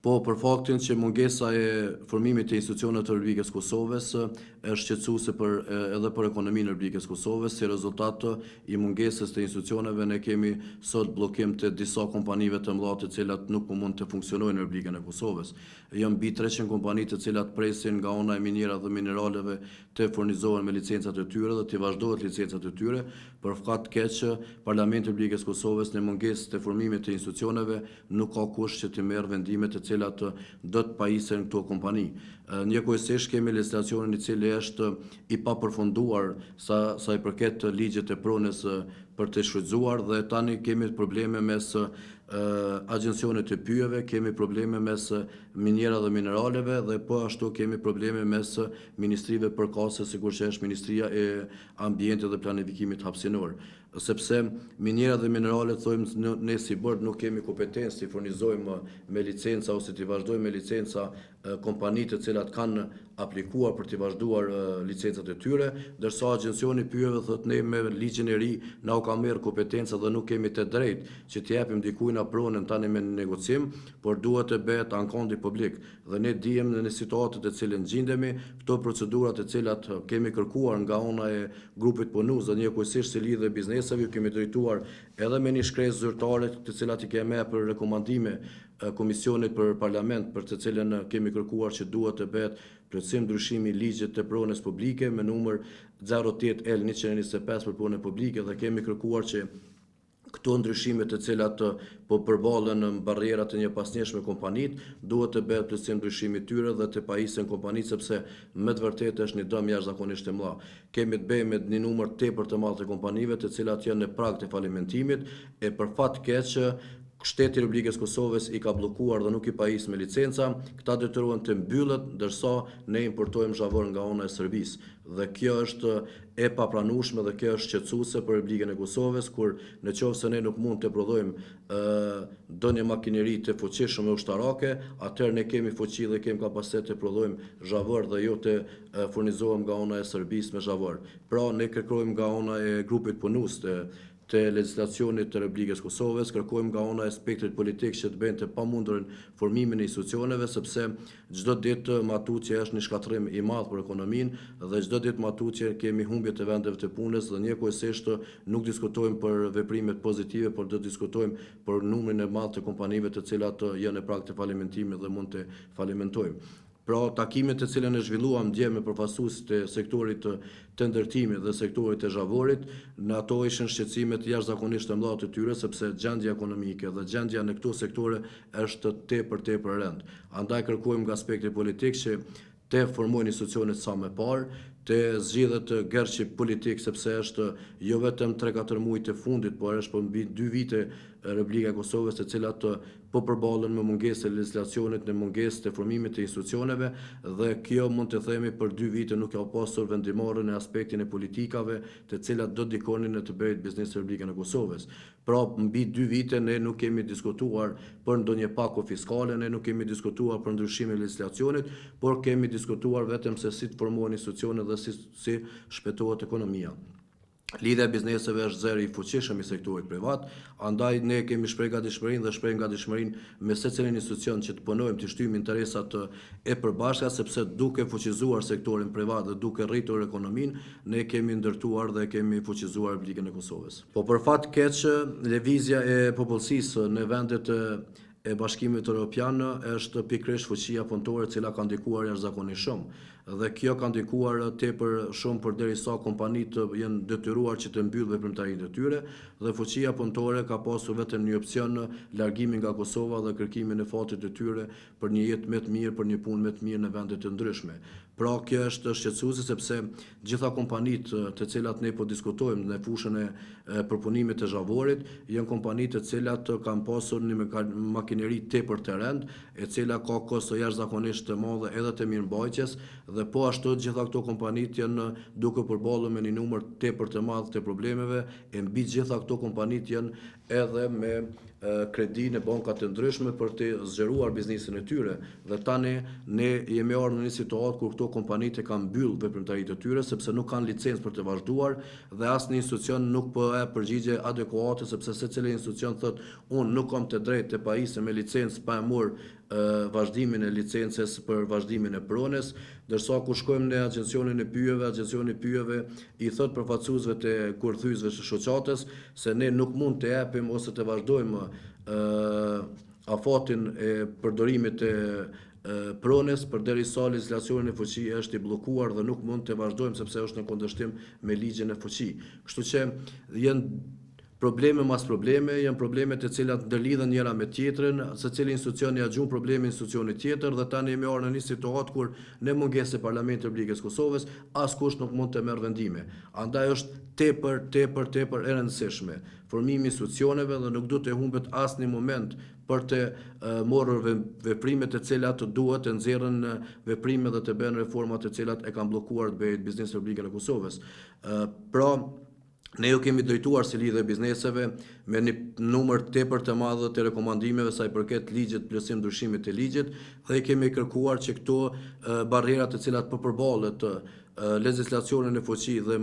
Po, për faktin që mungesa e formimit të institucioneve të Republikës Kosovës është shqetësuese edhe për ekonominë e Republikës Kosovës, si rezultat i mungesës të institucioneve ne kemi sot bllokim të disa kompanive të mëdha të cilat nuk po mund të funksionojnë në Republikën e Kosovës. Janë mbi 300 kompani të cilat presin nga ana e minera dhe mineraleve të furnizohen me licencat e tyre dhe të vazhdohet licencat e tyre, për fat keq Parlamenti i Republikës Kosovës në mungesë të formimit të institucioneve nuk ka kush që të merr vendime të cilat do të pajisen këto kompani. Njëkohësisht kemi legjislacionin i cili është i papërfunduar sa i përket ligjet e pronës për të shfrytzuar dhe tani kemi probleme mes agjencionit të pyjeve, kemi probleme mes minjera dhe mineraleve dhe po ashtu kemi probleme mes ministrive përkatëse, sikur që është Ministria e Ambientit dhe Planifikimit Hapësinor. Sepse minjera dhe mineralet, thojmë ne si bord nuk kemi kompetencë të furnizojmë me licenca ose të vazhdojmë me licenca kompanitë të cilat kanë aplikuar për të vazhduar licencat e tyre, ndërsa agjencioni pyjeve thotë ne me ligjin e ri na u ka merr kompetenca dhe nuk kemi të drejtë që të japim dikujt pronën tani me negocim, por duhet të bëhet ankondi publik. Dhe ne dijem në situatat të cilën gjendemi, këto procedurat të cilat kemi kërkuar nga ana e grupit punues dhe njëkohësisht si lidhje bizneseve, kemi drejtuar edhe me një shkresë zyrtare të cilat i kemi për rekomandime Komisionit për Parlament, për të cilën kemi kërkuar që duhet të bëhet plotësim ndryshimi i ligjit të pronës publike me numër 08L125 për pronën publike dhe kemi kërkuar që këto ndryshime të cilat po përballen në barrierat e njëpasnjëshme kompanit, duhet të bëhet plotësim ndryshimi i tyre dhe të pajisen kompanit sepse me të vërtetë është një dëm jashtëzakonisht të madh. Kemi të bëjmë me një numër tepër të madh të kompanive të cilat janë në prag të falimentimit e për fat keq Shteti i Republikës Kosovës i ka bllokuar dhe nuk i pajis me licenca, këta detyrohen të mbyllet, ndërsa ne importojmë zhavor nga ana e Serbisë. Dhe kjo është e papranueshme dhe kjo është shqetësuese për Republikën e Kosovës, kur nëse ne nuk mund të prodhojmë ndonjë makineri të fuqishme ushtarake, atëherë ne kemi fuqi dhe kemi kapacitet të prodhojmë zhavor dhe jo të furnizohem nga ana e Serbisë me zhavor. Pra ne kërkojmë nga ana e grupit punues të legjislacionit të Republikës Kosovës, kërkojmë nga ana e spektrit politik që të bëjnë të pamundurën formimin e institucioneve, sepse çdo ditë matutje është një shkatërrim i madh për ekonominë dhe çdo ditë matutje kemi humbje të vendeve të punës dhe njëkohësisht nuk diskutojmë për veprimet pozitive, por do diskutojmë për numrin e madh të kompanive të cilat janë në prag të falimentimit dhe mund të falimentojmë. Pra, takimet të cilën e zhvilluam dje me përfaqësues të sektorit të ndërtimit dhe sektorit të zhavorit, në ato ishin shqetësime të jashtëzakonisht të mëdha të tyre, sepse gjendja ekonomike dhe gjendja në këto sektore është tepër e rëndë. Andaj kërkojmë nga aspekti politik që të formojnë institucionet sa më parë, të zgjidhet gërçi politik, sepse është jo vetëm 3-4 muaj të fundit, por është mbi 2 vite Republika e Kosovës të cilat po përballen me mungesë të legjislacionit, në mungesë të formimit të institucioneve dhe kjo mund të themi për 2 vite nuk ka pasur vendimarrje në aspektin e politikave të cilat do dikonin në të bëjë biznes në Republikën e Kosovës. Pra, mbi 2 vite ne nuk kemi diskutuar për ndonjë pako fiskale, ne nuk kemi diskutuar për ndryshime të legjislacionit, por kemi diskutuar vetëm se si të formohen institucionet dhe si shpejtohet ekonomia. Lidhja e bizneseve është zëri i fuqishëm i sektorit privat, andaj ne kemi shprehur gatishmërinë dhe shprehim gatishmërinë me secilin institucion që të punojmë të shtyjmë interesat e përbashkëta, sepse duke fuqizuar sektorin privat dhe duke rritur ekonominë, ne kemi ndërtuar dhe kemi fuqizuar Republikën e Kosovës. Po për fat keq, lëvizja e popullsisë në vendet e Bashkimit Evropian është pikërisht fuqia punëtore e cila ka ndikuar jashtëzakonisht shumë. Dhe kjo ka ndikuar tepër shumë përderisa kompanitë janë detyruar që të mbyllë veprimtaritë e tyre dhe fuqia punëtore ka pasur vetëm një opsion, largimin nga Kosova dhe kërkimin e fatit të tyre për një jetë më të mirë, për një punë më të mirë në vende të ndryshme. Pra kjo është shqetësuese sepse gjitha kompanitë të cilat ne po diskutojmë në fushën e përpunimit të zhavorit janë kompanitë të cilat kanë pasur një makineri tepër të rëndë, e cila ka kosto jashtëzakonisht të madhe edhe të mirëmbajtjes dhe po ashtu gjitha këto kompanitë janë duke përballur me një numër tepër të madh të problemeve e mbi gjitha këto kompanitë janë edhe me kredi në bankat të ndryshme për të zgjeruar biznesin e tyre. Dhe tani ne jemi ardhur në një situatë kur këto kompanitë kanë mbyll veprimtaritë e tyre sepse nuk kanë licencë për të vazhduar dhe asnjë institucion nuk po e përgjigje adekuate sepse secili institucion thotë unë nuk kam të drejtë të pajisem me licencë pa e marrë vazhdimin e licencës për vazhdimin e pronës, ndërsa kur shkojmë në agencioni i pyjeve i thot përfaqësuesve të kurthyesve të shoqatës se ne nuk mund të japim ose të vazhdojmë afatin e përdorimit të pronës përderisa legislacioni në fuqi është i bllokuar dhe nuk mund të vazhdojmë sepse është në kundërshtim me ligjin e fuqi. Kështu që janë probleme mas probleme, janë probleme të cilat ndërlidhen njëra me tjetrën, secili institucion ja gjuan problemin institucionit tjetër dhe tani jemi ardhur në një situatë kur në mungesë e Parlamentit të Republikës Kosovës askush nuk mund të merr vendime. Andaj është tepër e rëndësishme formimi i institucioneve dhe nuk duhet të humbet asnjë moment për të morrur veprime të cilat duhet të nxjerrën veprime dhe të bëhen reforma të cilat e kanë bllokuar të bëjë biznesi i Republikës së Kosovës. Pra ne ju kemi drejtuar si lidhje bizneseve me një numër tepër të madh të rekomandimeve sa i përket ligjit plotësim ndryshimit të ligjit dhe kemi kërkuar që këto barrierat të cilat po përballet legislacionin e fuqi dhe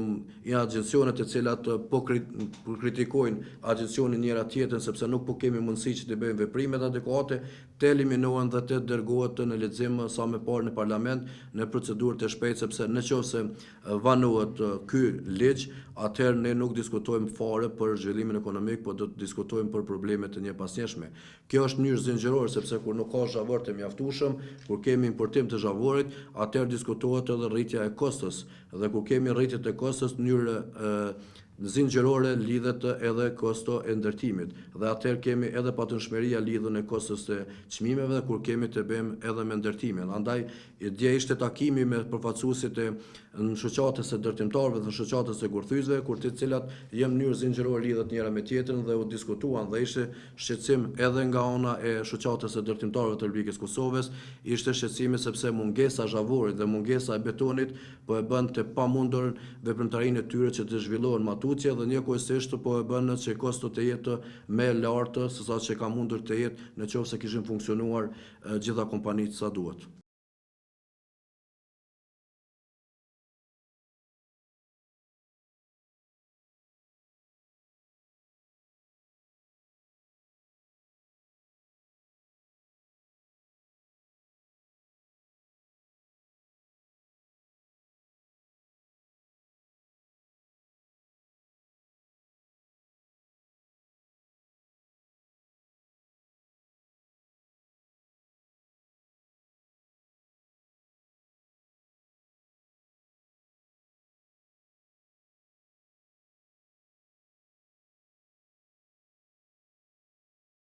agencionet të cilat po kritikojnë agencionin njëra tjetrën sepse nuk po kemi mundësi që të bëjmë veprimet adekuate, të eliminohen dhe të dërgohet në lexim sa më parë në parlament në procedurë të shpejtë sepse nëse vanohet ky ligj, atëherë ne nuk diskutojmë fare për zhvillimin ekonomik, por do të diskutojmë për probleme të njëpasnjëshme. Kjo është mënyrë zinxhirore sepse kur nuk ka zhavor të mjaftueshëm, kur kemi importim të zhavorit, atëherë diskutohet edhe rritja e kostos dhe kur kemi rritje të kostos në mënyrë zinxhirore lidhet edhe kosto e ndërtimit dhe atëherë kemi edhe patundshmëria lidhur në kostos të çmimeve dhe kur kemi të bëjmë edhe me ndërtimin. Andaj dje ishte takimi me përfaqësuesit e shoqatës së ndërtimtarëve dhe shoqatës së kurthyesve kur të cilat në mënyrë zinxhirore lidhet njëra me tjetrën dhe u diskutuan dhe ishte shqetësim edhe nga ana e shoqatës së ndërtimtarëve të Republikës Kosovës, ishte shqetësimi sepse mungesa zhavorit dhe mungesa e betonit po e bën të pamundur veprimtarinë e tyre që të zhvillohen matutje dhe njëkohësisht po e bën që kosto të jetë më lartë se sa që ka mundur të jetë nëse kishin funksionuar gjitha kompanitë sa duhet.